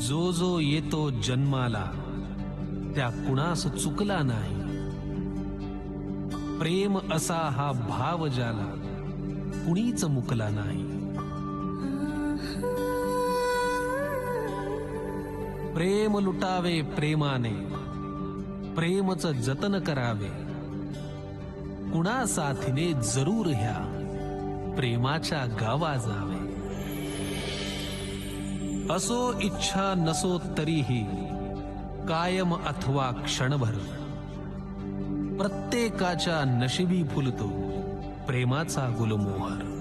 जो जो येतो जन्माला त्या कुणास चुकला नाही. प्रेम असा हा भाव ज्याला कुणीच मुकला नाही. प्रेम लुटावे प्रेमाने, प्रेमच जतन करावे. कुणा साथीने जरूर ह्या प्रेमाच्या गावा जावे. असो इच्छा नसो तरीही कायम अथवा क्षणभर प्रत्येकाच्या नशिबी फुलतो प्रेमाचा गुलमोहर.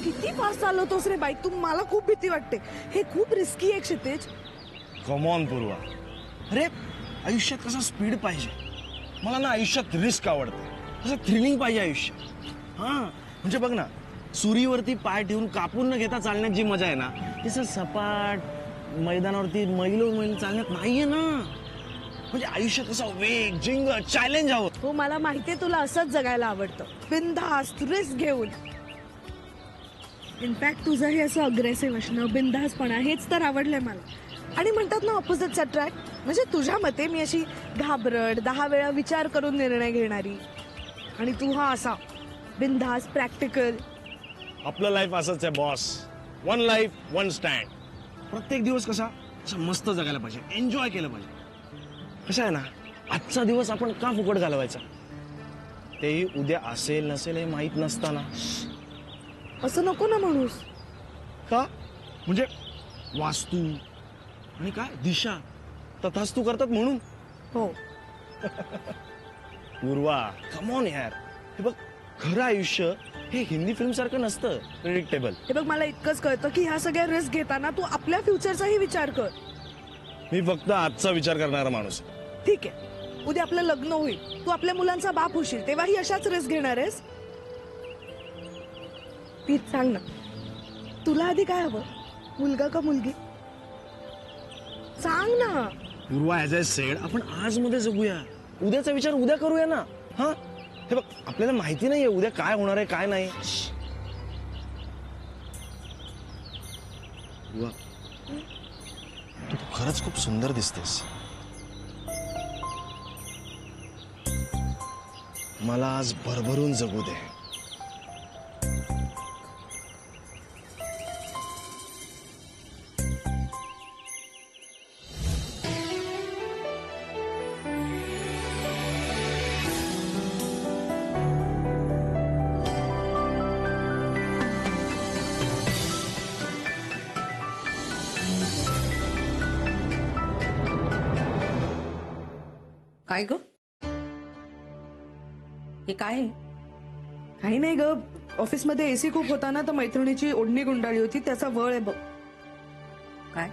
किती फास्ट चालवतोस रे बाईक तू. मला खूप भीती वाटते. हे खूप रिस्की आहे क्षितिज. कम ऑन पूर्वा. अरे आयुष्यात कसं स्पीड पाहिजे. मला ना आयुष्यात रिस्क आवडते. असं थ्रिलिंग पाहिजे आयुष्यात. हा म्हणजे बघ ना, सुरीवरती पाय ठेवून कापून न घेता चालण्यात जी मजा आहे ना, तसं सपाट मैदानावरती मैल चालण्यात नाहीये ना. म्हणजे आयुष्यात कसं वेग जिंग चॅलेंज हवं. हो मला माहितीये तुला असंच जगायला आवडतं. बिनधास्त रिस्क घेऊन. इनफॅक्ट तुझं हे असं अग्रेसिव्ह असणं बिनधास्तपणा हेच तर आवडलंय मला. आणि म्हणतात ना ऑपोजिट्स अट्रॅक्ट. म्हणजे तुझ्या मते मी अशी घाबरट 10 वेळा विचार करून निर्णय घेणारी आणि तू हा असा बिनधास्त प्रॅक्टिकल. आपलं लाईफ असंच आहे boss. One life one stand. प्रत्येक दिवस कसा असं मस्त जगायला पाहिजे. एन्जॉय केलं पाहिजे. कसं आहे ना, आजचा दिवस आपण का फुकट घालवायचा. तेही उद्या असेल नसेल हे माहीत नसताना. असं नको ना म्हणूस. का म्हणजे वास्तू आणि काय दिशा तथास्तू करतात म्हणून. हो पूर्वा कम ऑन यार. हे बघ खरं आयुष्य हे हिंदी फिल्म सारखं नसतं प्रेडिक्टेबल. हे बघ मला इतकंच कळतं की ह्या सगळ्या रिस्क घेताना तू आपल्या फ्युचरचाही विचार कर. मी फक्त आजचा विचार करणारा माणूस. ठीक आहे उद्या आपलं लग्न होईल. तू आपल्या मुलांचा बाप होशील तेव्हाही अशाच रिस्क घेणार आहेस. पीठ सांग ना तुला आधी काय हवं. मुलगा का मुलगी सांग ना. पूर्वा ॲज आय सेड आपण आज मध्ये जगूया. उद्याचा विचार उद्या करूया ना. हा हे बघ आपल्याला माहिती नाहीये उद्या काय होणार आहे काय नाही. पूर्वा तू खरंच खूप सुंदर दिसतेस. मला आज भरभरून जगू दे. काय ग हे काय. काही नाही ग. ऑफिसमध्ये एसी खूप होता ना तर मैत्रिणीची ओढणी गुंडाळी होती त्याचा वळ आहे बघ. काय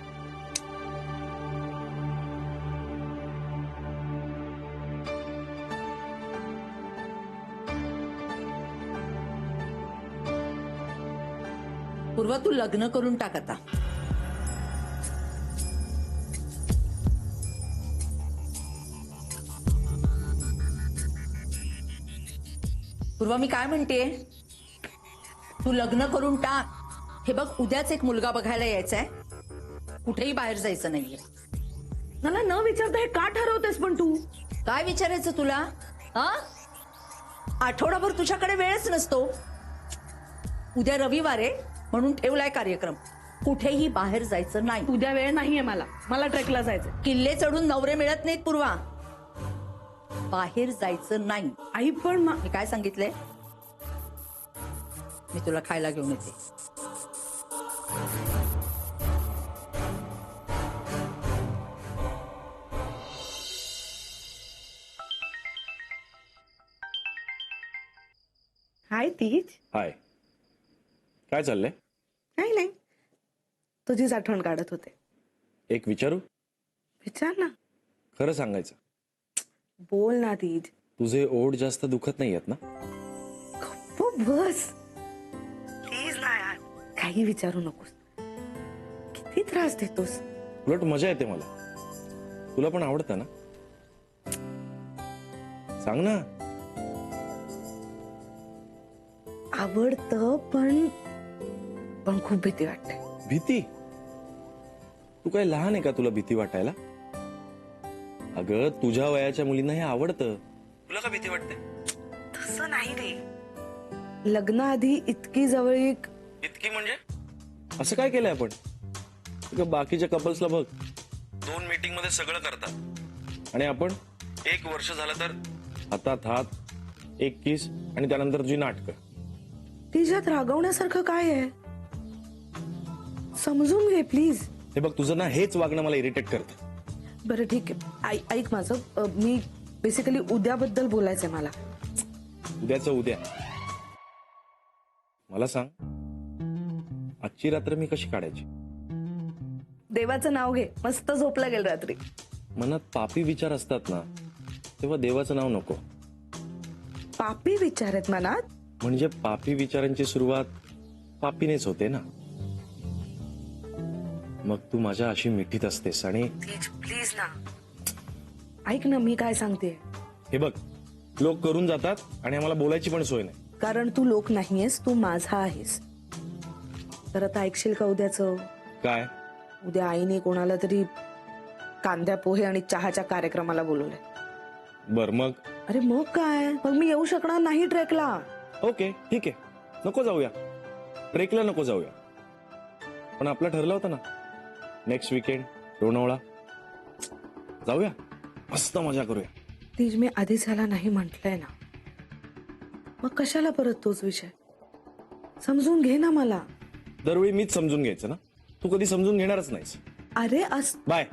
पूर्वा तू लग्न करून टाक आता. पूर्वा मी काय म्हणतेय तू लग्न करून टाक. हे बघ उद्याच एक मुलगा बघायला यायचा आहे. कुठेही बाहेर जायचं नाहीये. मला न विचारता हे का ठरवतेस पण तू. काय विचारायचं तुला. हा आठवडाभर तुझ्याकडे वेळच नसतो. उद्या रविवार आहे म्हणून ठेवलाय कार्यक्रम. कुठेही बाहेर जायचं नाही. उद्या वेळ नाहीये मला ट्रेकला जायचं. किल्ले चढून नवरे मिळत नाहीत पूर्वा. बाहेर जायचं नाही. आई पण मी काय सांगितलंय? मी तुला खायला घेऊन येते. हाय तीज. हाय, काय चाललंय? नाही तुझीच आठवण काढत होते. एक विचारू? विचार ना. खरं सांगायचं, बोल ना तीज. तुझे ओठ जास्त दुखत नाहीयेत ना? हो बस प्लीज ना यार, काही विचारू नकोस. किती त्रास देतोस. उलट मजा येते मला. तुला पण आवडतं ना? सांग ना. आवडतं पण खूप भीती वाटते. भीती? तू काय लहान आहे का तुला भीती वाटायला? अगं तुझ्या वयाच्या मुलींना हे आवडतं, तुला का भीती वाटते? तसं नाही रे. लग्नाआधी इतकी जवळीक. इतकी म्हणजे? असं काय केलंय आपण? अगं बाकीच्या कपल्सला बघ, 2 मीटिंग मध्ये सगळं करतात आणि आपण 1 वर्ष झालं तर हातात हात, 1 किस आणि त्यानंतर तुझी नाटकं. तिच्यात रागवण्यासारखं काय आहे? समजून घे प्लीज. हे बघ, तुझं ना हेच वागणं मला इरिटेट करतं. बरं ठीक आहे, ऐक माझं. मी बेसिकली उद्याबद्दल बोलायचंय मला. उद्याचं उद्या. मला सांग, आजची रात्र मी कशी काढायची? देवाचं नाव घे, मस्त झोपला गेल रात्री. मनात पापी विचार असतात ना, तेव्हा देवाचं नाव नको. पापी विचार आहेत मनात? म्हणजे पापी विचारांची सुरुवात पापीनेच होते ना. मग तू माझ्या अशी मिठीत असतेस आणि प्लीज ना ऐक ना, मी काय सांगते. हे बघ, लोक करून जातात आणि आम्हाला बोलायची पण सोय नाही. कारण तू लोक नाहीयेस, तू माझा आहेस. तर आता ऐकशील का उद्याचं? काय? उद्या आईने कोणाला तरी कांद्या पोहे आणि चहाच्या कार्यक्रमाला बोलवलंय. बर मग? अरे मग काय, मग मी येऊ शकणार नाही ट्रेकला. ओके ठीक आहे, नको जाऊया ट्रेकला, नको जाऊया. पण आपलं ठरलं होतं ना, नेक्स्ट वीकेंड लोणावळा जाऊया, मस्त मजा करूया. तीज, मी आधीच ह्याला नाही म्हटलंय ना, मग कशाला परत तोच विषय? समजून घे ना मला. दरवेळी मीच समजून घ्यायचं ना? तू कधी समजून घेणारच नाहीस. अरे बाय.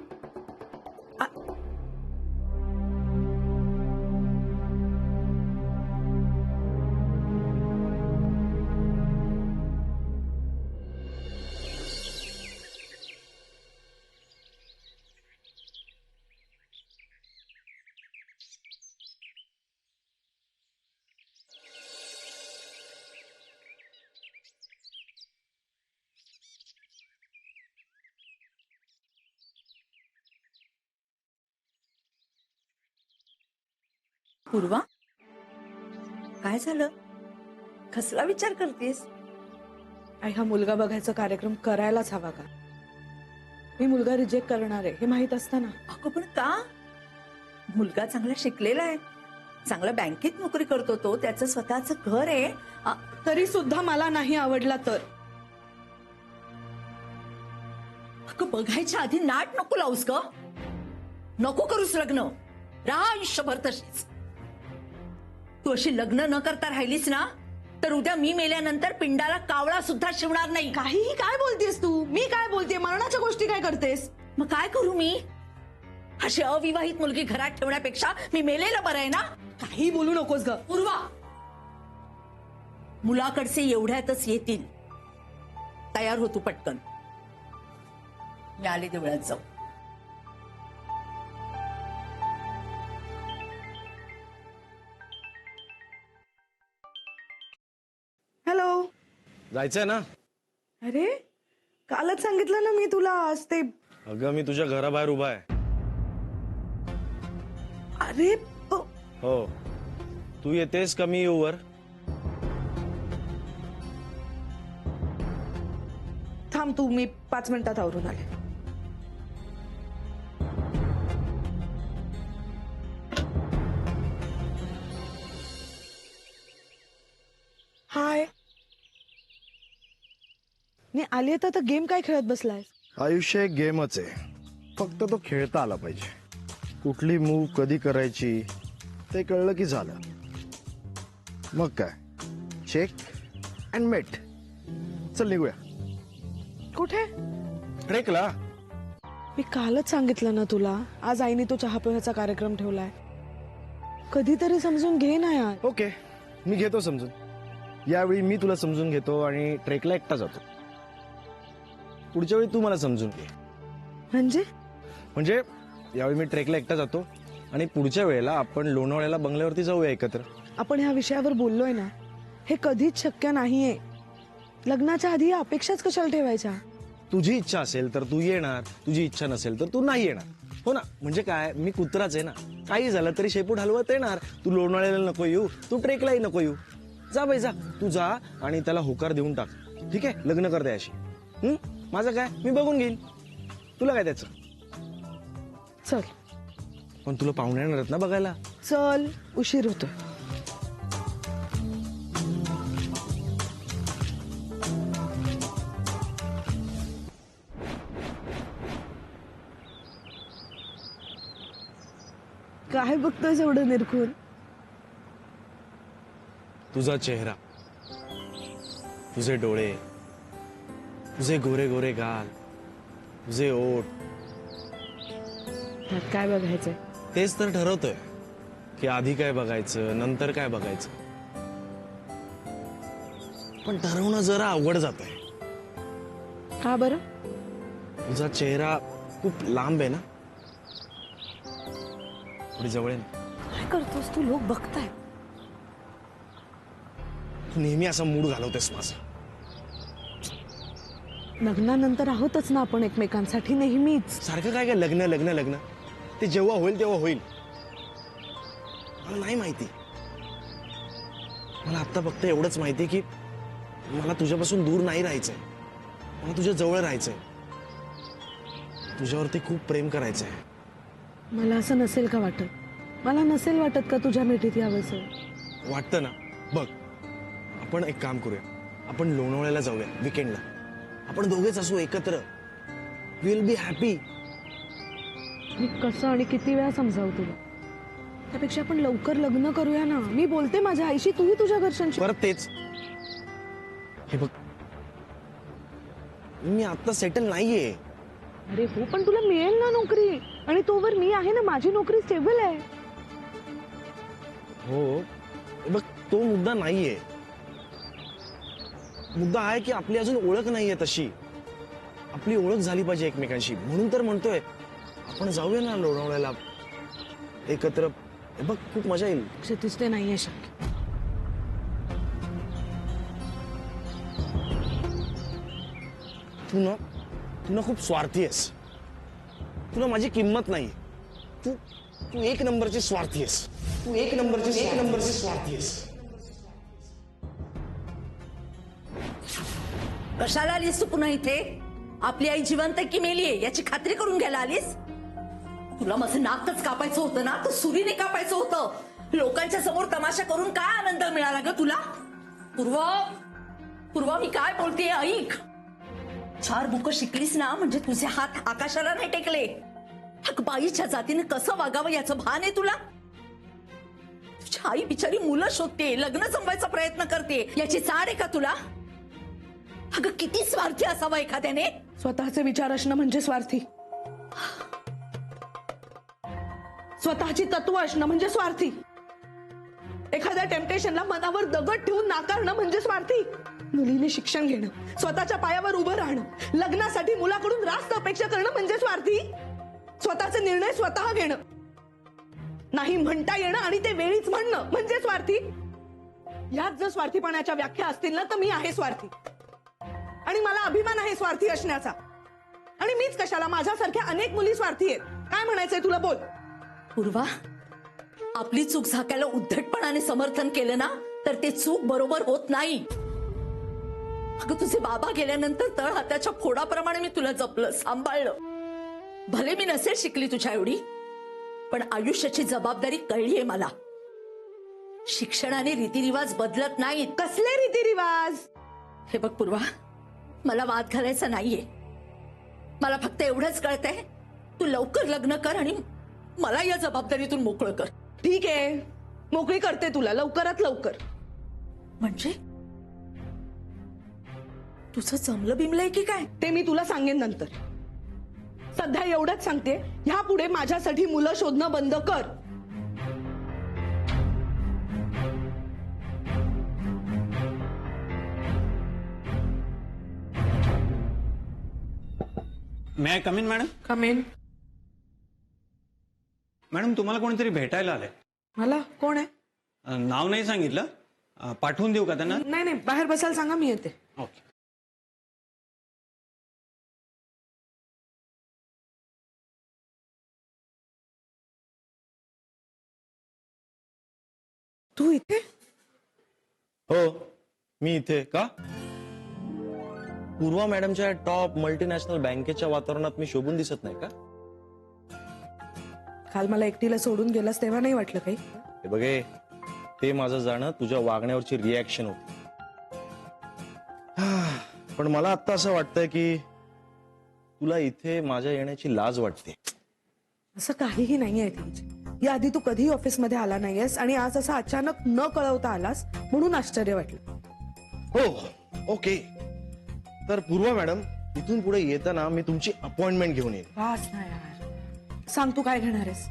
पूर्वा, काय झालं? कसला विचार करतेस? आई, हा मुलगा बघायचा कार्यक्रम करायलाच हवा का? मी मुलगा रिजेक्ट करणार आहे हे माहित असताना. अगं पण का? मुलगा चांगला शिकलेला आहे, चांगला बँकेत नोकरी करतो, तो त्याचं स्वतःचं घर आहे. तरी सुद्धा मला नाही आवडला तर? अगं बघायच्या आधी नाट नको लावूस ग. नको करूस लग्न, राहा आयुष्यभर तशीच. तू अशी लग्न न करता राहिलीस ना, तर उद्या मी मेल्यानंतर पिंडाला कावळा सुद्धा शिवणार नाही. काहीही काय बोलतेस तू? मी काय बोलते? मरणाच्या गोष्टी काय करतेस? मग काय करू मी? अशी अविवाहित मुलगी घरात ठेवण्यापेक्षा मी मेलेलं बरं आहे ना. काही बोलू नकोस ग. पूर्वा, मुलाकडचे एवढ्यातच येतील. तयार हो तू पटकन. मी आले देवळात जाऊ. हॅलो. जायचंय ना? अरे कालच सांगितलं ना मी तुला. आज ते. अगं मी तुझ्या घराबाहेर उभा आहे. अरे हो, तू येतेस का मी येऊ वर? थांब तू, मी 5 मिनिटात आवरून आले. हाय. मी आली तर गेम काय खेळत बसलाय? आयुष्य एक गेमच आहे, फक्त तो खेळता आला पाहिजे. कुठली मूव कधी करायची ते कळलं की झालं. मग काय, चेक अँड मेट. चल निघूया कुठे? ट्रेकला. मी कालच सांगितलं ना तुला, आज आईने तो चहा पोह्याचा कार्यक्रम ठेवलाय. कधीतरी समजून घे ना यार. ओके, मी घेतो समजून. यावेळी मी तुला समजून घेतो आणि ट्रेकला एकटा जातो. पुढच्या वेळी तू मला समजून घे. म्हणजे यावेळी मी ट्रेकला एकटा जातो आणि पुढच्या वेळेला आपण लोणावळ्याला बंगल्यावरती जाऊया एकत्र. आपण ह्या विषयावर बोललोय ना, हे कधीच शक्य नाहीये. लग्नाच्या आधी या अपेक्षाच कशाला ठेवायच्या? तुझी इच्छा असेल तर तू येणार, तुझी इच्छा नसेल तर तू नाही येणार. हो ना, म्हणजे काय, मी कुत्राच आहे ना. काही झालं तरी शेपूट हलवत येणार. तू लोणावळ्याला नको येऊ, तू ट्रेकलाही नको येऊ. जा बाई जा, तू जा आणि त्याला होकार देऊन टाक. ठीक आहे, लग्न कर त्याशी. माझं काय, मी बघून घेईन. तुला काय त्याचं. चल पण तुला पाहुणे येणार आहेत ना बघायला. चल, उशीर होतो. काय बघतोयस एवढं निरखून? तुझा चेहरा, तुझे डोळे, तुझे गोरे गोरे गाल, तुझे ओठ. ह्यात काय बघायचंय? तेच तर ठरवतोय की आधी काय बघायचं, नंतर काय बघायचं. पण ठरवणं जरा अवघड जात आहे. का बरं? तुझा चेहरा खूप लांब आहे ना. थोडी जवळ आहे ना. काय करतोस तू? लोक बघताय. तू नेहमी असा मूड घालवतेस माझा. लग्नानंतर आहोतच ना आपण एकमेकांसाठी नेहमीच. सारखं काय काय लग्न लग्न लग्न. ते जेव्हा होईल तेव्हा होईल. मला नाही माहिती. मला आता फक्त एवढंच माहिती की मला तुझ्यापासून दूर नाही राहायचंय. मला तुझ्या जवळ राहायचंय. तुझ्यावरती खूप प्रेम करायचंय. मला असं नसेल का वाटत? मला नसेल वाटत का तुझ्या भेटीत यावंसं? वाटतं ना. बघ, आपण एक काम करूया. आपण लोणावळ्याला जाऊया विकेंडला. आपण दोघेच असू एकत्र. Will be happy. मी कसं आणि किती वेळा समजावू तुला? त्यापेक्षा आपण लवकर लग्न करूया ना. मी बोलते माझ्या आईशी, तूही तुझ्या घरच्यांशी. परत तेच. हे बघ, मी आता सेटल नाहीये. अरे हो, पण तुला मिळेल ना नोकरी. आणि तोवर मी आहे ना, माझी नोकरी स्टेबल आहे. हो, हे बघ, तो मुद्दा नाहीये. मुद्दा आहे की आपली अजून ओळख नाहीये तशी. आपली ओळख झाली पाहिजे एकमेकांशी. म्हणून तर म्हणतोय आपण जाऊया ना लोणावळ्याला एकत्र. हे बघ, खूप मजा येईल. क्षितिज, ते नाहीये शक्य. तू ना खूप स्वार्थी आहेस. तुला माझी किंमत नाही. तू तू एक नंबरची स्वार्थी आहेस. तू एक नंबरची स्वार्थी आहेस. कशाला आलीस तू पुन्हा इथे? आपली आई जिवंत आहे की मेलीये याची खात्री करून घ्यायला आलीस? तुला माझं नाकच कापायचं होतं ना, तर सुरीने कापायचं होतं. लोकांच्या समोर तमाशा करून काय आनंद मिळाला ग तुला? पूर्वा, मी काय बोलतेय ऐक. 4 बुकं शिकलीस ना, म्हणजे तुझे हात आकाशाला नाही टेकले. अग, बाईच्या जातीने कसं वागावं याचं भान आहे तुला? तुझी आई बिचारी मुलं शोधते, लग्न जमवायचा प्रयत्न करते, याची चाड आहे का तुला? अगं, किती स्वार्थी असावा एखाद्याने. स्वतःचे विचार असणं म्हणजे स्वार्थी. स्वतःची तत्व असणं म्हणजे स्वार्थी. एखाद्या टेम्पटेशनला मनावर दगड ठेवून नाकारणं म्हणजे स्वार्थी. मुलीने शिक्षण घेणं, स्वतःच्या पायावर उभं राहणं, लग्नासाठी मुलाकडून रास्त अपेक्षा करणं म्हणजे स्वार्थी. स्वतःचे निर्णय स्वतः घेणं, नाही म्हणता येणं आणि ते वेळीच म्हणणं म्हणजे स्वार्थी. यात जर स्वार्थीपणाच्या व्याख्या असतील ना, तर मी आहे स्वार्थी. आणि मला अभिमान आहे स्वार्थी असण्याचा. आणि मीच कशाला, माझ्यासारख्या अनेक मुली स्वार्थी आहेत. काय म्हणायचंय तुला? बोल. पूर्वा, आपली चूक झाकायला उद्धटपणाने समर्थन केलं ना, तर ते चूक बरोबर होत नाही. अगं, तुझे बाबा गेल्यानंतर तळ हाताच्या फोडाप्रमाणे मी तुला जपलं, सांभाळलं. भले मी नसेल शिकली तुझ्या एवढी, पण आयुष्याची जबाबदारी कळलीये मला. शिक्षणाने रीतिरिवाज बदलत नाहीत. कसले रीतिरिवाज? हे बघ पूर्वा, मला वाद घालायचा नाहीये. मला फक्त एवढंच कळतंय, तू लवकर लग्न कर आणि मला या जबाबदारीतून मोकळं कर. ठीक आहे, मोकळी करते तुला लवकरात लवकर. म्हणजे तुझं जमलं बिमलंय की काय? ते मी तुला सांगेन नंतर. सध्या एवढंच सांगते, ह्या पुढे माझ्यासाठी मुलं शोधणं बंद कर. May I come in madam? Come in. Madam तुम्हाला कोणीतरी भेटायला आलंय. मला कोण आहे? नाव नाही सांगितलं. पाठवून देऊ का त्यांना? नाही नाही, बाहेर बसायला सांगा, मी येते. ओके. तू इथे? हो, मी इथे का? पूर्वा मॅडमच्या टॉप मल्टीनॅशनल बँकेच्या वातावरणात मी शोभून दिसत नाही का? काल मला एकटीला सोडून गेलास तेव्हा नाही वाटलं काही? हे बघे, ते माझं जाणं तुझ्या वागण्यावरची रिॲक्शन होती. पण मला आता असं वाटतंय की तुला इथे माझ्या येण्याची लाज वाटते. असं काहीही नाहीये तेज. याआधी तू कधी ऑफिसमध्ये आला नाहीयेस आणि आज असं अचानक न कळवता आलास म्हणून आश्चर्य वाटलं. हो, ओके. तर पूर्वा मॅडम, इथून पुढे येताना मी तुमची अपॉइंटमेंट घेऊन येईन. वास ना यार. सांग तू काय घेणार आहेस?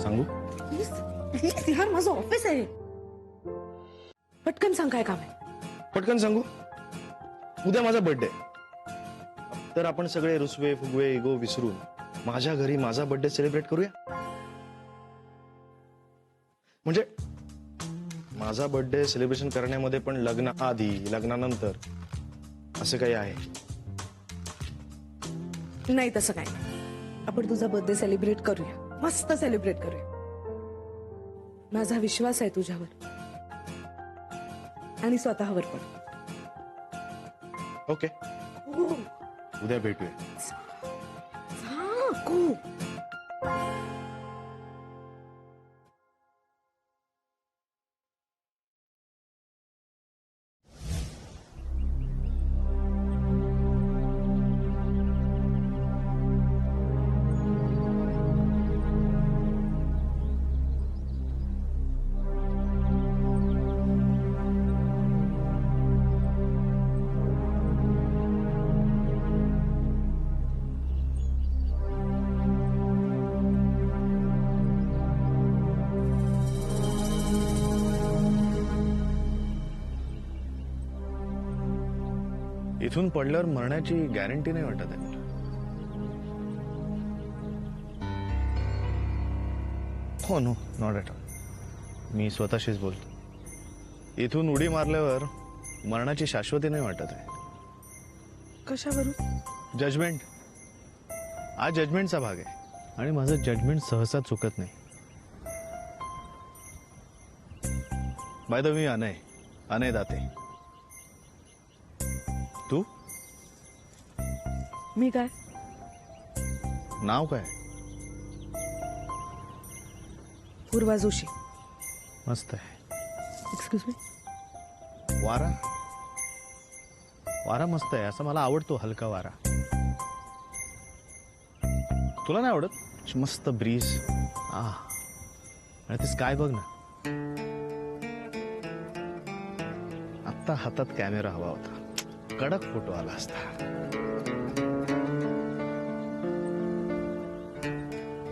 सांगू? प्लीज यार, माझं ऑफिस आहे. पटकन सांग काय काम आहे. पटकन सांगू? उद्या माझा बर्थडे, तर आपण सगळे रुसवे फुगवे इगो विसरून माझ्या घरी माझा बर्थडे सेलिब्रेट करूया. म्हणजे माझा बर्थडे सेलिब्रेशन करण्यामध्ये पण लग्न आधी लग्नानंतर असं काही आहे? नाही तसं काय. आपण तुझा बर्थडे सेलिब्रेट करूया, मस्त सेलिब्रेट करूया. माझा विश्वास आहे तुझ्यावर आणि स्वतःवर पण. ओके, हो. उद्या भेटूया. सांगू. इथून पडल्यावर मरण्याची गॅरंटी नाही वाटत आहे मला. हो, नो, नॉट ॲट ऑल. मी स्वतःशीच बोलतो. इथून उडी मारल्यावर मरणाची शाश्वती नाही वाटत आहे. कशावरून? जजमेंट. हा जजमेंटचा भाग आहे आणि माझं जजमेंट सहसा चुकत नाही. By the way, Anay Date. तू? मी काय? नाव काय? पूर्वा जोशी. मस्त आहे. Excuse me. वारा. वारा मस्त आहे, असं मला आवडतो हलका वारा. तुला नाही आवडत? मस्त ब्रीज. आणि ते स्काय बघ ना. आत्ता हातात कॅमेरा हवा होता, कडक फोटो आला असता.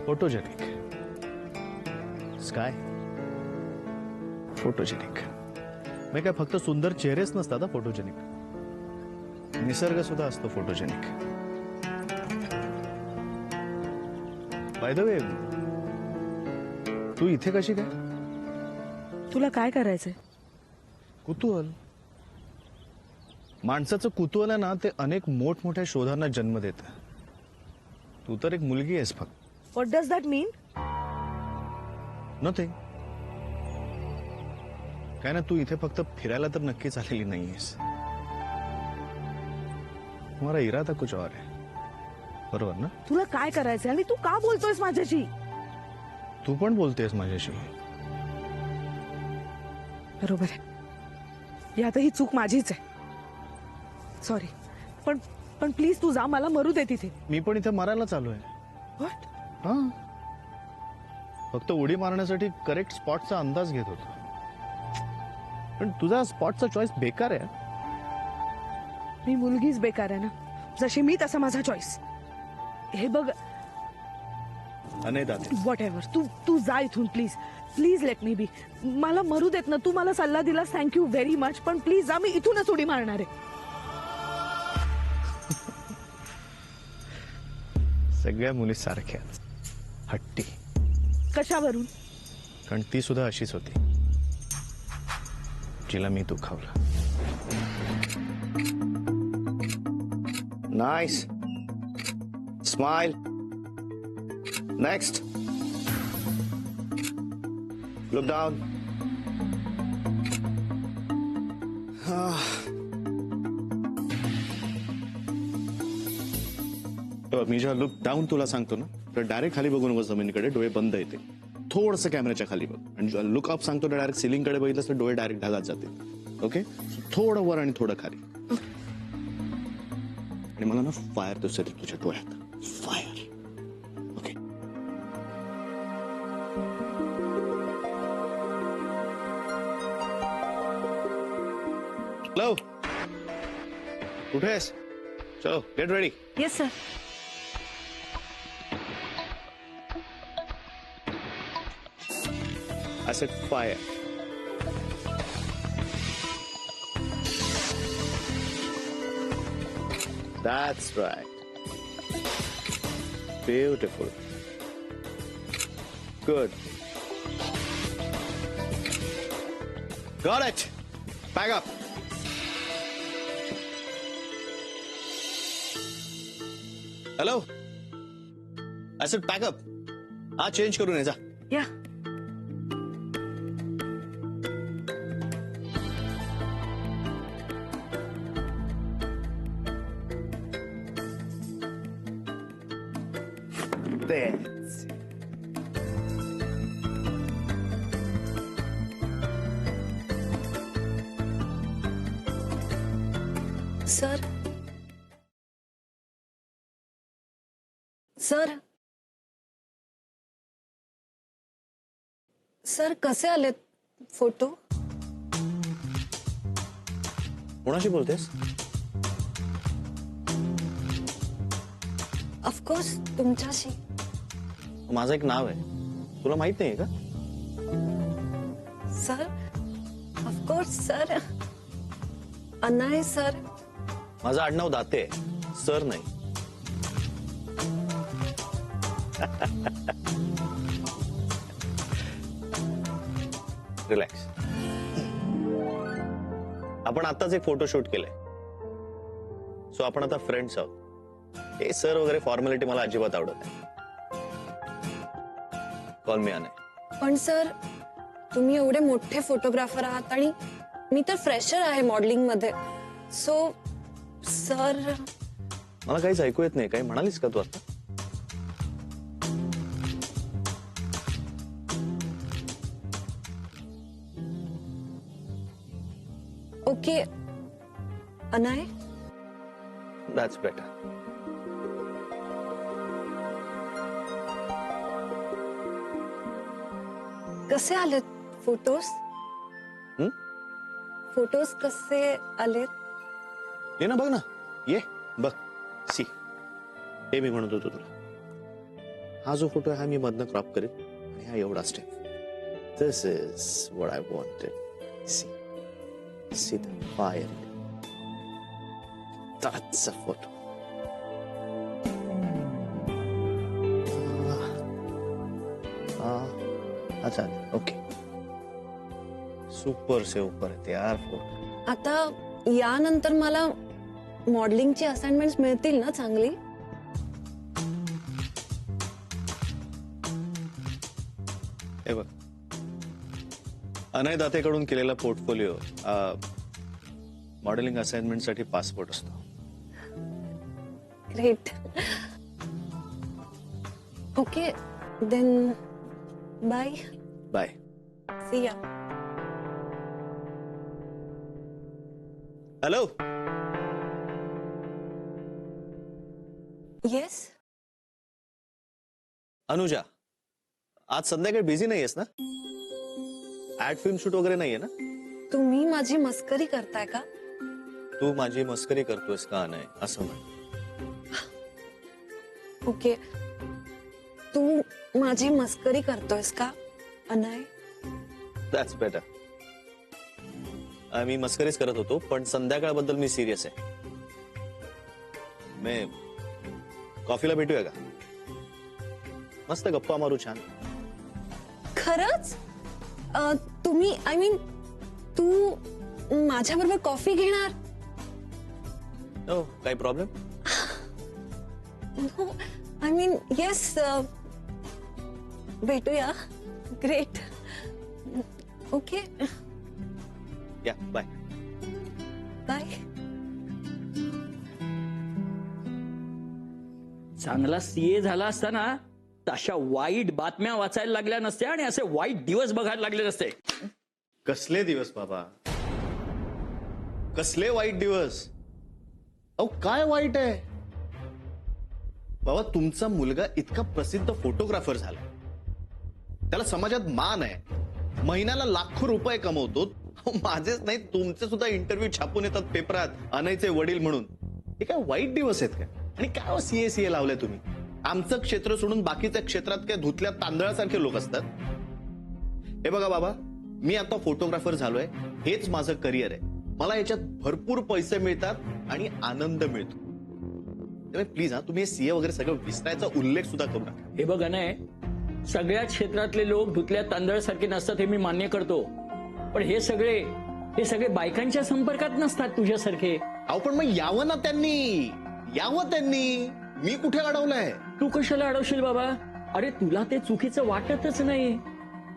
Photogenic sky, photogenic. मी काय फक्त सुंदर चेहरेच नसतात फोटोजेनिक, निसर्ग सुद्धा असतो फोटोजेनिक. बाय द वे, तू इथे कशी काय? तुला काय करायचंय? कुतूहल. माणसाचं कुतूहल आहे ना, ते अनेक मोठमोठ्या शोधांना जन्म देतं. तू तर एक मुलगी आहेस फक्त. What does that mean? Nothing. काय ना, तू इथे फक्त फिरायला तर नक्कीच आलेली नाहीयेस. तुम्हारा इरादा कुछ और है, बरोबर ना? तुला काय करायचंय आणि तू का बोलतोयस माझ्याशी? तू पण बोलतेस माझ्याशी. बरोबर आहे, यात ही चूक माझीच आहे. सॉरी, पण पण प्लीज तू जा, मला मरू दे तिथे. मी पण इथे मरायला चालू आहे. व्हॉट? हा, फक्त उडी मारण्यासाठी करेक्ट स्पॉटचा अंदाज घेत होतो. पण तुझा स्पॉटचा चॉईस बेकार आहे. मी मुलगीच बेकार आहे ना, जशी मी तसा माझा चॉईस. हे बघ, नाही दाते, व्हॉट एव्हर, तू जा इथून प्लीज. प्लीज लेट मी बी. मला मरू देत ना. तू मला सल्ला दिलास, थँक्यू व्हेरी मच, पण प्लीज जा, मी इथूनच उडी मारणार आहे. सगळ्या मुली सारख्या हट्टी, कशावरून? कारण ती सुद्धा अशीच होती जिला मी दुखावलं. Nice smile. Next, look down. मी जेव्हा लुक डाऊन तुला सांगतो ना, तर डायरेक्ट खाली बघू नको जमिनीकडे, डोळे बंद येते. थोडंसं कॅमेऱ्याच्या खाली बघ. आणि लुक अप सांगतो तर डायरेक्ट सिलिंगकडे बघितलं तर डोळे डायरेक्ट ढगात जातील. ओके, थोडं वर आणि थोडं खाली. आणि मला ना फायर दिसते तुझ्या डोळ्यात. फायर. ओके, हॅलो, कुठे आहेस? चलो get ready. Yes sir. I said fire. That's right. Beautiful. Good. Got it. Back up. Hello. I said pack up. हा चेंज करून ये जा. या. That's it. Sir sir sir कसे आलेत फोटो? कोणाशी बोलतेस? ऑफकोर्स तुमच्याशी. माझं एक नाव आहे, तुला माहित नाहीये का? सर ऑफकोर्स सर, अनाय सर. माझं आडनाव दाते आहे, सर नाही. रिलॅक्स. आपण आताच एक फोटोशूट केलंय, सो आपण आता फ्रेंड्स आहोत. हे सर वगैरे फॉर्मॅलिटी मला अजिबात आवडत नाही. कॉल मी अनय. पण सर तुम्ही एवढे मोठे फोटोग्राफर आहात आणि मी तर फ्रेशर आहे मॉडेलिंग मध्ये. So sir. मला काहीच ऐकू येत नाही. काही म्हणालीस का तू आता? Okay annoy. That's better. कसे आलेत फोटोज? हं? फोटोज कसे आलेत? ये ना, बघ ना, ये बघ. सी, हे मी म्हणत होतो तुला. हा जो फोटो आहे हा मी मधनं क्रॉप करेन आणि हा एवढा step. This is what I wanted. See the fire. That's a photo. अच्छा, ओके. सुपर से ऊपर आहे यार फोटो. आता यानंतर मला मॉडेलिंगची असाइनमेंट्स मिळतील ना चांगली? हे बघ, अनय दातेकडून केलेला पोर्टफोलिओ मॉडेलिंग असाइनमेंट साठी पासपोर्ट असतो. Great. Okay then bye. Bye. See ya. Hello, yes. Anuja, आज संध्याकाळी बिझी नाहीयेस ना? ऍड फिल्म शूट वगैरे नाहीये ना? तुम्ही माझी मस्करी करताय का? तू माझी मस्करी करतोयस का नाही असं म्हण. ओके, तू माझी मस्करी करतोयस का अनय? That's better. मी मस्करीच करत होतो, पण संध्याकाळबद्दल मी सिरियस आहे. मी कॉफीला भेटूया का? मस्त गप्पा मारू छान. खरंच? तुम्ही आय मीन तू माझ्या बरोबर कॉफी घेणार? हो, काही problem? No, I mean yes, भेटूया. Great. Okay, yeah bye. Bye. चांगला सीए झाला असता ना तर अशा वाईट बातम्या वाचायला लागल्या नसत्या आणि असे वाईट दिवस बघायला लागले नसते. कसले दिवस बाबा, कसले वाईट दिवस. अहो काय वाईट आहे बाबा? तुमचा मुलगा इतका प्रसिद्ध फोटोग्राफर झाला, त्याला समाजात मान आहे, महिन्याला लाखो रुपये कमवतो. अहो, माझेच नाही तुमचे सुद्धा इंटरव्ह्यू छापून येतात पेपरात, अनयचे वडील म्हणून. हे काय वाईट दिवस आहेत का? आणि काय सीए लावलंय तुम्ही? आमचं क्षेत्र सोडून बाकीच्या क्षेत्रात काय धुतल्या तांदळासारखे लोक असतात? हे बघा बाबा, मी आता फोटोग्राफर झालोय, हेच माझं करिअर आहे. मला याच्यात भरपूर पैसे मिळतात आणि आनंद मिळतो. प्लीज हा, तुम्ही सीए वगैरे सगळं विसरायचा उल्लेख सुद्धा करू नका. हे बघ नाही, सगळ्याच क्षेत्रातले लोक धुतल्या तांदळासारखे नसतात हे मी मान्य करतो, पण हे सगळे बायकांच्या संपर्कात नसतात तुझ्यासारखे. अहो पण मग यावं ना त्यांनी, यावं त्यांनी. मी कुठे अडवलंय? तू कशाला अडवशील बाबा? अरे तुला ते चुकीचं वाटतच नाही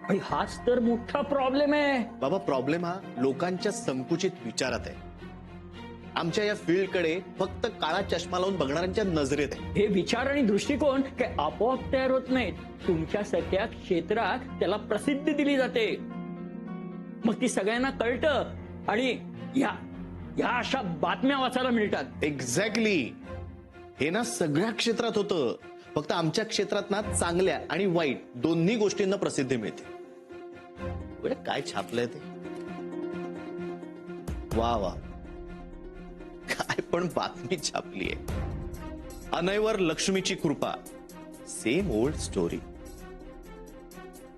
आणि हाच तर मोठा प्रॉब्लेम आहे. बाबा, प्रॉब्लेम हा लोकांच्या संकुचित विचारात आहे. आमच्या या फील्डकडे फक्त काळा चष्मा लावून बघणाऱ्यांच्या नजरेत आहे. हे विचार आणि दृष्टिकोन काय आपोआप तयार होत नाहीत. तुमच्यासारख्या क्षेत्रात त्याला प्रसिद्धी दिली जाते, मग ती सगळ्यांना कळतं आणि या अशा बातम्या वाचायला मिळतात. एक्झॅक्टली. हे ना सगळ्या क्षेत्रात होतं, फक्त आमच्या क्षेत्रात ना चांगल्या आणि वाईट दोन्ही गोष्टींना प्रसिद्धी मिळते. बरं, काय छापलंय ते? वा वा, काय पण बातमी छापलीये. अनयवर लक्ष्मीची कृपा, सेम ओल्ड स्टोरी.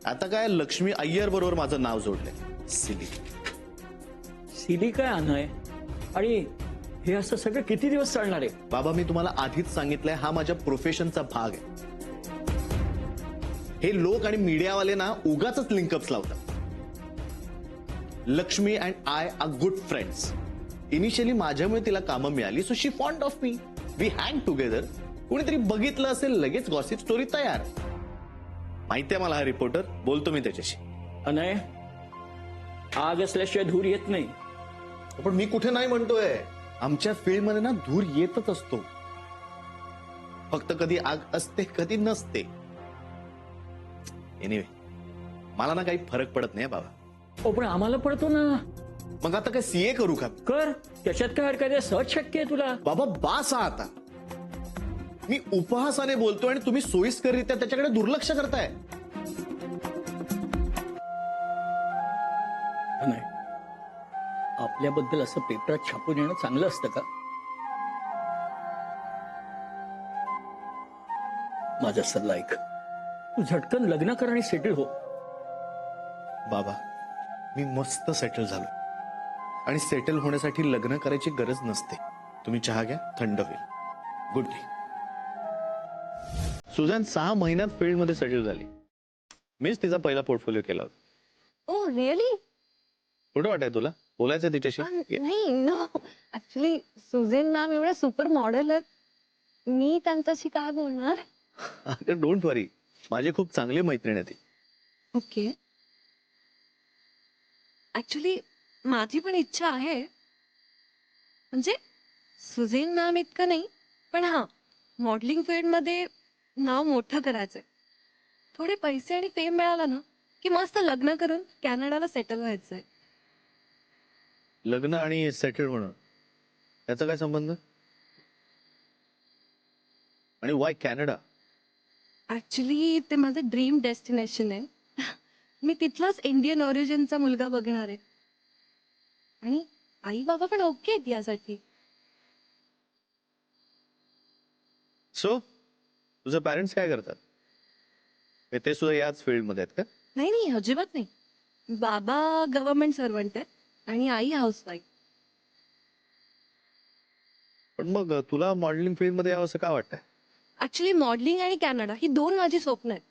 आता काय लक्ष्मी अय्यर बरोबर माझं नाव जोडलंय. सिली काय अनय? आणि हे असं सगळं किती दिवस चालणार आहे? बाबा, मी तुम्हाला आधीच सांगितलंय, हा माझ्या प्रोफेशनचा भाग आहे. हे लोक आणि मीडियावाले ना उगाच लिंकअप्स लावतात. Lakshmi and I are good friends. Initially माझ्यामुळे तिला कामं मिळाली, so she fond of me. We hang together. कोणीतरी बघितलं असेल, लगेच गॉसिप स्टोरी तयार. माहितीये मला हा रिपोर्टर, बोलतो मी त्याच्याशी. अनय, आग असल्याशिवाय धूर येत नाही. पण मी कुठे नाही म्हणतोय. आमच्या फील्डमध्ये ना धूर येतच असतो, फक्त कधी आग असते कधी नसते. एनिवे, मला ना काही फरक पडत नाही बाबा. हो पण आम्हाला पडतो ना. मग आता काय सीए करू का? कर, त्याच्यात काय हरकत आहे? सहज शक्य आहे तुला. बाबा बास हा आता. मी उपहासाने बोलतोय आणि तुम्ही सोयीस्कररित्या त्याच्याकडे दुर्लक्ष करताय. नाही, आपल्याबद्दल असं पेपरात छापून येणं चांगलं असतं का? माझा सल्ला ऐक, तू झटकन लग्न कर आणि सेटल हो. बाबा, मी मस्त सेटल झालो आणि सेटल होण्यासाठी लग्न करायची गरज नसते. तुम्ही चहा घ्या, थंड होईल. Good day. सुझॅन 6 महिन्यात फील्डमध्ये सेटल झाली. मीच तिचा पहिला पोर्टफोलिओ केला होता. Oh really? कुठं वाटाय तुला? बोलायचं तिच्याशी? नाही, नो. ऍक्च्युली सुझेन मॅम एवढ्या सुपर मॉडेल आहेत, मी त्यांच्याशी काय बोलणार? डोंट वरी, माझी खूप चांगली मैत्रीण आहे ती. ओके. ऍक्च्युली माझी पण इच्छा आहे, म्हणजे सुझेन मॅम इतकं नाही, पण हा मॉडेलिंग फील्ड मध्ये नाव मोठं करायचंय. थोडे पैसे आणि फेम मिळाला ना की मस्त लग्न करून कॅनडाला सेटल व्हायचंय. लग्न आणि सेटल होणं याचा काय संबंध? आणि वाय कॅनडा? ऍक्च्युली ते माझं ड्रीम डेस्टिनेशन आहे. मी तिथलाच इंडियन ओरिजिनचा मुलगा बघणार आहे. आणि आई बाबा पण ओके आहेत यासाठी. सो तुझे पॅरेंट्स काय करतात? ते सुद्धा याच फील्डमध्ये आहेत का? नाही नाही, अजिबात नाही. बाबा गव्हर्नमेंट सर्वंट आहेत आणि आई हाऊसवाईफ. पण मग तुला मॉडेलिंग फील्डमध्ये यावं असं का वाटतंय? ऍक्च्युली मॉडेलिंग आणि कॅनडा ही 2 माझी स्वप्न आहेत.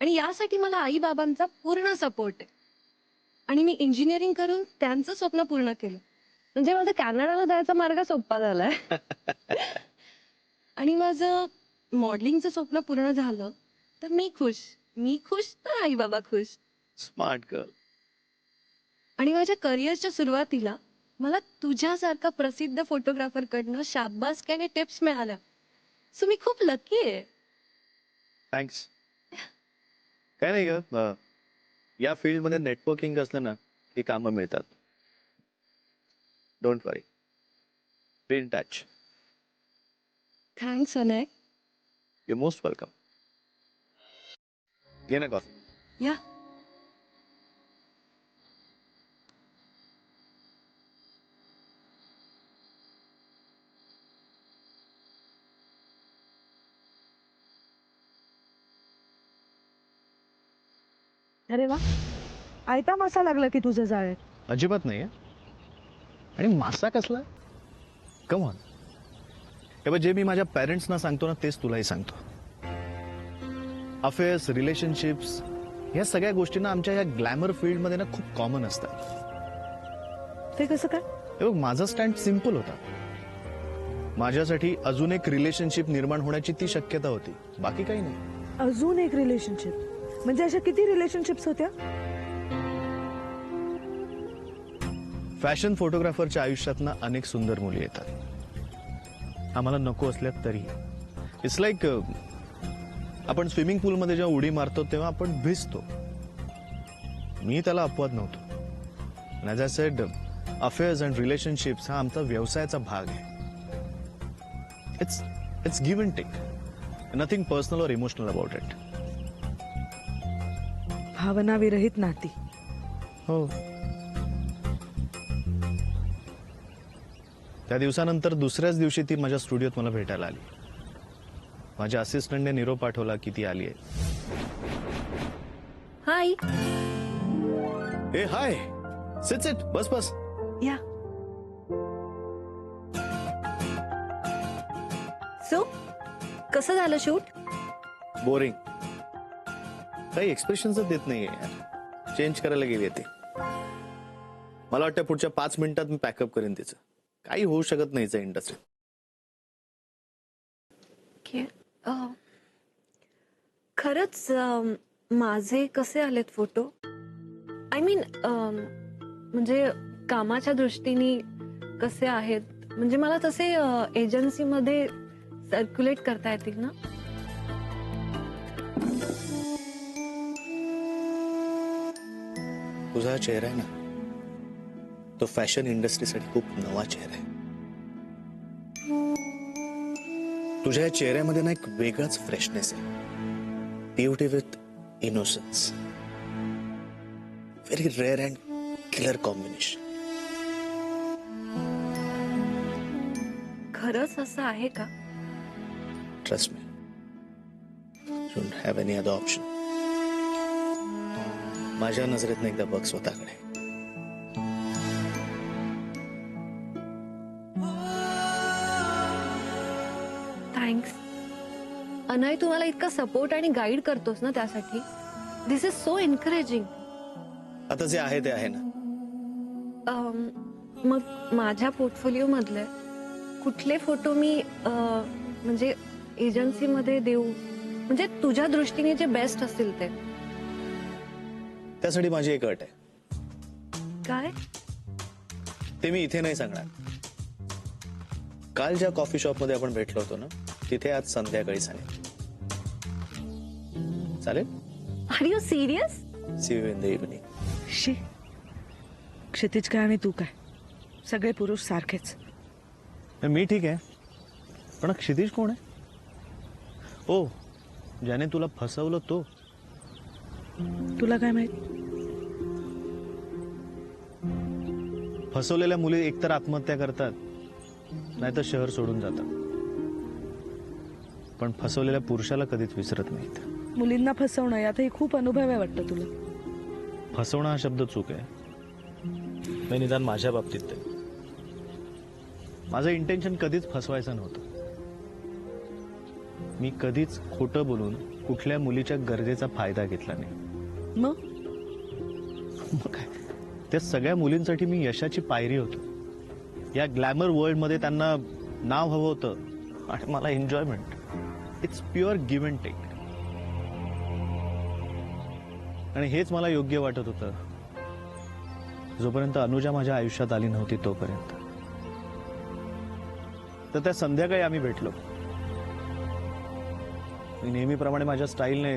आणि यासाठी मला आई बाबांचा पूर्ण सपोर्ट आहे. आणि मी इंजिनिअरिंग करून त्यांचं स्वप्न पूर्ण केलं. म्हणजे माझा कॅनडाला जायचा मार्ग सोपा झालाय. आणि माझं मॉडेलिंगचं स्वप्न पूर्ण झालं तर मी खुश तर आई बाबा खुश. Smart girl. आणि माझ्या करिअरच्या सुरुवातीला मला तुझ्यासारखा प्रसिद्ध फोटोग्राफर कडनं शाबासकी आणि टिप्स मिळाल्या. सो मी खूप लकी आहे. थँक्स. काय नाही ग, या फील्डमध्ये नेटवर्किंग असलं ना की कामं मिळतात. Don't worry, be in touch. Thanks Anay. You most welcome. घे ना कॉफी. या. अरे वा, आयता मासा लागला की तुझं जाळ्यात. अजिबात नाही आहे. आणि मासा कसला? Come on. हे बघ, जे मी माझ्या पेरेंट्सना सांगतो ना तेच तुलाही सांगतो. अफेअर्स, रिलेशनशिप्स या सगळ्या गोष्टी ना आमच्या या ग्लॅमर फील्डमध्ये ना खूप कॉमन असतात. ते कसं काय? हे बघ, माझा स्टँड सिम्पल होता. माझ्यासाठी अजून एक रिलेशनशिप निर्माण होण्याची ती शक्यता होती, बाकी काही नाही. अजून एक रिलेशनशिप म्हणजे अशा किती रिलेशनशिप्स होत्या? फॅशन फोटोग्राफरच्या आयुष्यात ना अनेक सुंदर मुली येतात, आम्हाला नको असल्या तरी. इट्स लाईक आपण स्विमिंग पूलमध्ये जेव्हा उडी मारतो तेव्हा आपण भिजतो. मी त्याला अपवाद नव्हतो. As I said, affairs and relationships हा आमचा व्यवसायाचा भाग आहे. It's give and take, nothing personal or emotional about it. भावना विरहित नाती. हो. त्या दिवसानंतर दुसऱ्याच दिवशी ती माझ्या स्टुडिओत मला भेटायला आली. माझ्या असिस्टंटने निरोप पाठवला की ती आली आहे. हाय. ए हाय, सिट सिट, बस बस. या. सो कसं झालं शूट? बोरिंग. काही एक्सप्रेशनच देत नाहीये यार. चेंज करायला गेली ती. मला वाटतं पुढच्या 5 मिनिटात मी पॅकअप करेन तिचं. काही होऊ शकत नाही इंडस्ट्रीत. खरंच माझे कसे आलेत फोटो? आय मीन म्हणजे कामाच्या दृष्टीने कसे आहेत? म्हणजे मला तसे एजन्सीमध्ये सर्क्युलेट करता येतील ना? तुझा चेहरा आहे ना, तो फॅशन इंडस्ट्रीसाठी खूप नवा चेहरा आहे. तुझ्या या चेहऱ्यामध्ये ना एक वेगळाच फ्रेशनेस आहे. Beauty with innocence. Very rare and killer combination. खरंच असं आहे का? Trust me, don't have any other option. माझ्या नजरेतनं एकदा बघ स्वतःकडे. थँक्स अनय. तू मला इतका सपोर्ट आणि गाईड करतोस ना, त्यासाठी दिस इज सो एनकरेजिंग. आता जे आहे ते आहे ना. मग माझ्या पोर्टफोलिओ मधले कुठले फोटो मी म्हणजे एजन्सीमध्ये देऊ, म्हणजे तुझ्या दृष्टीने जे बेस्ट असतील ते? त्यासाठी माझी एक अट आहे. काय? ते मी इथे नाही सांगणार. काल ज्या कॉफी शॉप मध्ये आपण भेटलो होतो ना, तिथे आज संध्याकाळी सांगेन. चालेल? Are you serious? See you in the evening. शी, क्षितिज काय आणि तू काय, सगळे पुरुष सारखेच. मी ठीक आहे, पण क्षितिज कोण आहे? ओ ज्याने तुला फसवलं तो. तुला काय माहिती? फसवलेल्या मुली एकतर आत्महत्या करतात नाहीतर शहर सोडून जातात, पण फसवलेल्या पुरुषाला कधीच विसरत नाहीत. मुलींना फसवणं यातही खूप अनुभव आहे वाटतं तुला. फसवणं हा शब्द चूक आहे. नाही, निदान माझ्या बाबतीत ते. माझं इंटेन्शन कधीच फसवायचं नव्हतं. मी कधीच खोटं बोलून कुठल्या मुलीच्या गरजेचा फायदा घेतला नाही. मग मग काय, त्या सगळ्या मुलींसाठी मी यशाची पायरी होतो. या ग्लॅमर वर्ल्ड मध्ये त्यांना नाव हवं होतं आणि मला enjoyment. It's pure give and take. आणि हेच मला योग्य वाटत होतं जोपर्यंत अनुजा माझ्या आयुष्यात आली नव्हती तोपर्यंत. तर त्या संध्याकाळी आम्ही भेटलो. मी नेहमीप्रमाणे माझ्या स्टाईलने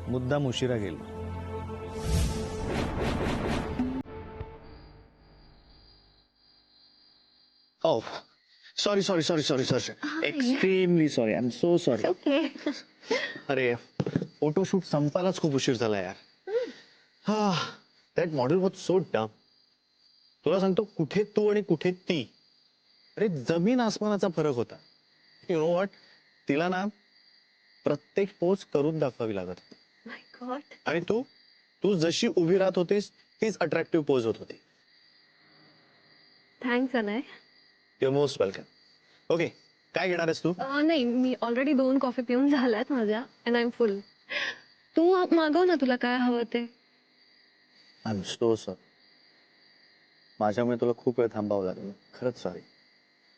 मुद्दाम उशिरा गेलो. Oh, sorry. Extremely sorry. I'm so sorry. Okay. अरे फोटोशूट संपायलाच खूप उशीर झाला यार. हा, दॅट मॉडेल वॉज सो डम. तुला सांगतो, कुठे तू आणि कुठे ती, अरे जमीन आसमानाचा फरक होता. यु नो व्हॉट, तिला ना प्रत्येक पोज करून दाखवावी लागत. माय गॉड. आणि तू जशी उभी राहत होतीस तीच अट्रॅक्टिव्ह पोज होत होती. Thanks Anay. Your most welcome. Okay, काय घेणार आहेस तू? नाही, मी ऑलरेडी 2 कॉफी पिऊन झाल्यात माझ्या अँड आय एम फुल. तू मागव ना, तुला काय हवं ते. I am so sorry. माझ्यामुळे तुला खूप वेळ थांबावं लागलं. खरंच सॉरी.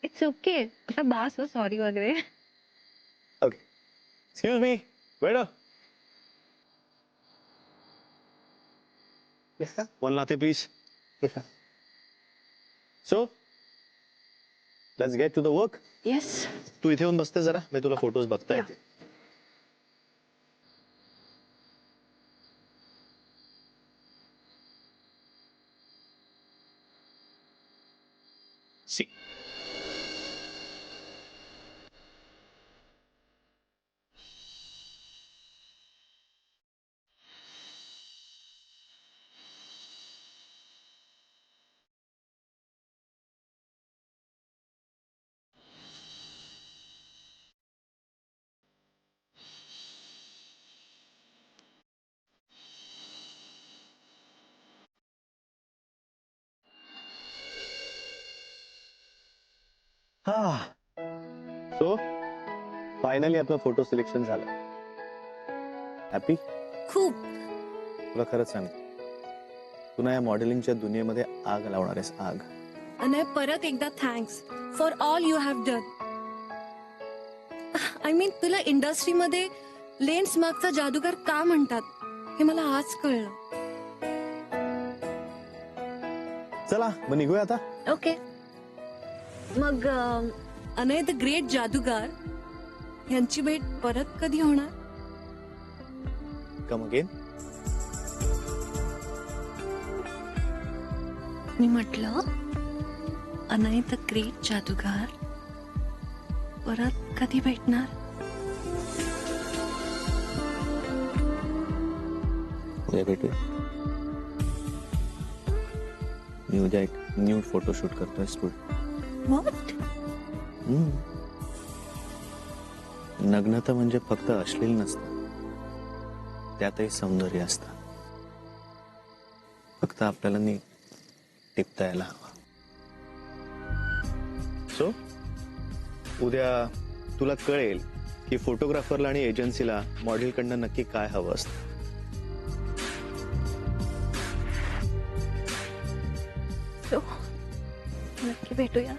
It's okay. आता बास हो सॉरी वगैरे. Okay, excuse me, waiter. One latte please. So let's get to the work. Yes. तू इथे येऊन बसते जरा, मी तुला फोटोज बघता येते. सी. सो फायनली आपलं फोटो सिलेक्शन झालं. हॅपी? खूप. तुला खरंच सांग, तू ना या मॉडेलिंगच्या दुनियेमध्ये आग लावणार आहेस, आग. अनय, परत एकदा thanks for all you have done. I mean, तुला इंडस्ट्रीमध्ये लेन्स मागचा जादूगार का म्हणतात हे मला आज कळलं. चला मग निघूया आता. ओके. मग अनय द ग्रेट जादूगार यांची भेट परत कधी होणार? Come again. मी म्हटलं, अनय द ग्रेट जादूगार परत कधी भेटणार? उद्या भेटूया. मी उद्या एक न्यूड फोटोशूट करतोय स्टुडिओ. What? नग्नता म्हणजे फक्त अश्लील नसतं, त्यातही सौंदर्य असतं. फक्त आपल्याला नीट टिपता यायला हवं. सो उद्या तुला कळेल की फोटोग्राफरला आणि एजन्सीला मॉडेलकडनं नक्की काय हवं असतं. नक्की भेटूया.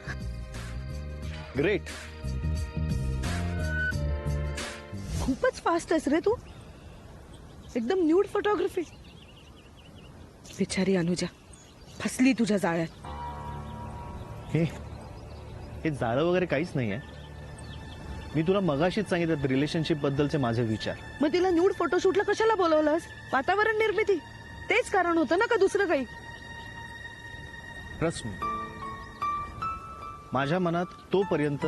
ग्रेट. खूपच फास्ट आहेस रे तू. एकदम न्यूड फोटोग्राफी. बिचारी अनुजा फसली तुझ्या जाळ्यात. हे जाळं वगैरे काहीच नाहीये. मी तुला मगाशीच सांगितलं रिलेशनशिप बद्दलचे माझे विचार. मग तिला न्यूड फोटोशूटला कशाला बोलवलंस? वातावरण निर्मिती तेच कारण होतं ना, का दुसरं काही? ट्रस्ट मी, माझ्या मनात तोपर्यंत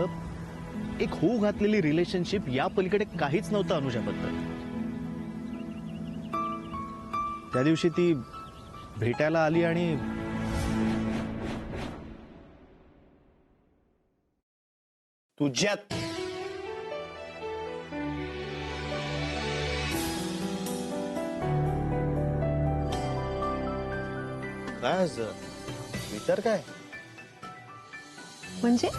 एक होऊ घातलेली रिलेशनशिप या पलीकडे काहीच नव्हतं अनुजाबद्दल. त्या दिवशी ती भेटायला आली आणि तुझ्यात काय असं? विचार काय? म्हणजे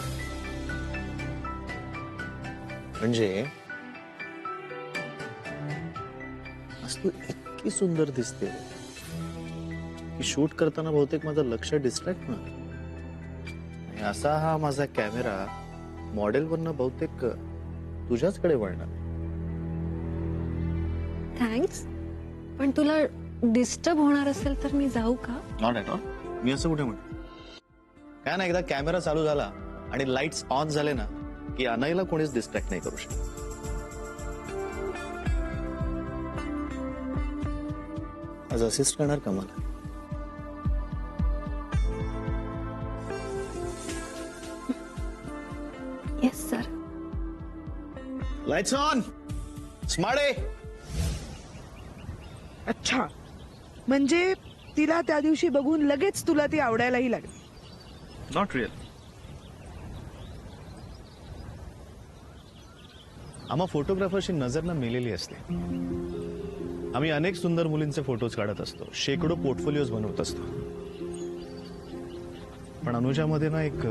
म्हणजे आज तू इतकी सुंदर दिसते की शूट करताना बहुतेक माझं लक्ष डिस्ट्रॅक्ट ना. आणि असा हा माझा कॅमेरा मॉडेलवरनं बहुतेक तुझ्याचकडे वळणार. थँक्स, पण तुला डिस्टर्ब होणार असेल तर मी जाऊ का? Not at all. मी असं कुठे म्हणतो? काय ना, एकदा कॅमेरा चालू झाला आणि लाईट्स ऑन झाले ना की अनयला कोणीच डिस्ट्रॅक्ट नाही करू शकत. आज असिस्ट करणार का मला? Yes sir. Lights on. स्मार्टे. अच्छा, म्हणजे तिला त्या दिवशी बघून लगेच तुला ती आवडायलाही लागली. Not real. आम्हा फोटोग्राफरची नजर ना मेलेली असते. आम्ही अनेक सुंदर मुलींचे फोटोज काढत असतो, शेकडो पोर्टफोलिओज बनवत असतो. पण अनुजामध्ये ना एक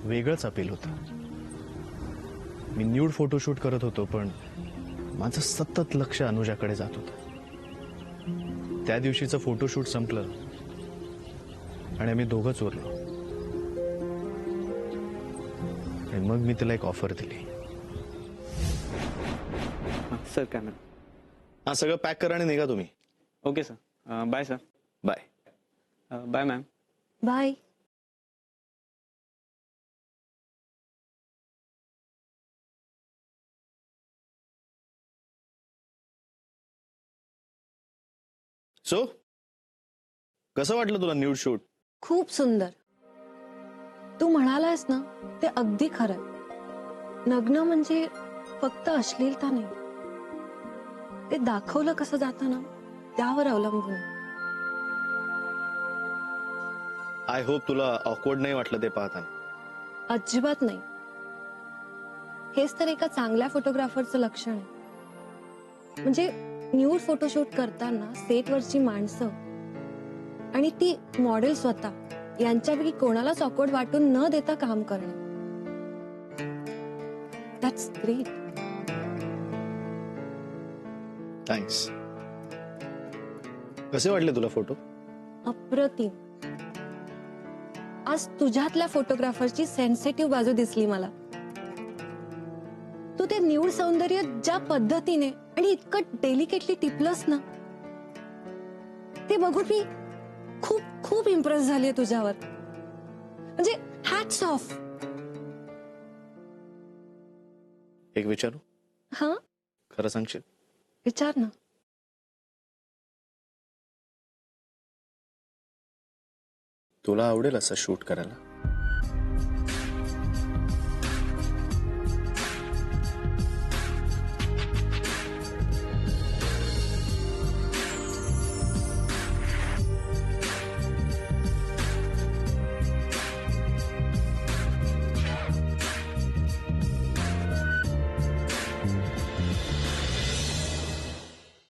वेगळंच अपील होतं. मी न्यूड फोटोशूट करत होतो, पण माझं सतत लक्ष अनुजाकडे जात होतं. त्या दिवशीचं फोटोशूट संपलं आणि आम्ही दोघंच उरलो. आणि मग मी तिला एक ऑफर दिली. Sir camera. हा, सगळं पॅक करा आणि निघा तुम्ही. Okay sir. Bye sir. Bye. Bye ma'am. Bye. So कसं वाटलं तुला न्यूड शूट? खूप सुंदर. तू म्हणालास ना ते अगदी खरं. नग्न म्हणजे फक्त अश्लीलता नाही, ते दाखवलं कसं जातं ना त्यावर अवलंबून. आय होप तुला ऑकवर्ड नाही वाटलं ते पाहताना. अजिबात नाही. हेच तर एका चांगल्या फोटोग्राफरचं लक्षण आहे. म्हणजे न्यूड फोटोशूट करताना सेटवरची माणसं आणि ती मॉडेल स्वतः यांच्यापैकी कोणालाच ऑकवर्ड वाटून न देता काम करणे. That's great. थँक्स. कसे वाटले तुला फोटो? अप्रतिम. आज तुझ्यातल्या फोटोग्राफरची सेन्सिटिव्ह बाजू दिसली मला. तू ते न्यूड सौंदर्य ज्या पद्धतीने आणि इतकं डेलिकेटली टिपलंस ना, ते बघून मी खूप खूप इम्प्रेस झालीये तुझ्यावर. म्हणजे हॅट्स ऑफ. एक विचारू? हा, खरं सांगशील? विचार ना. तुला आवडेल असं शूट करायला?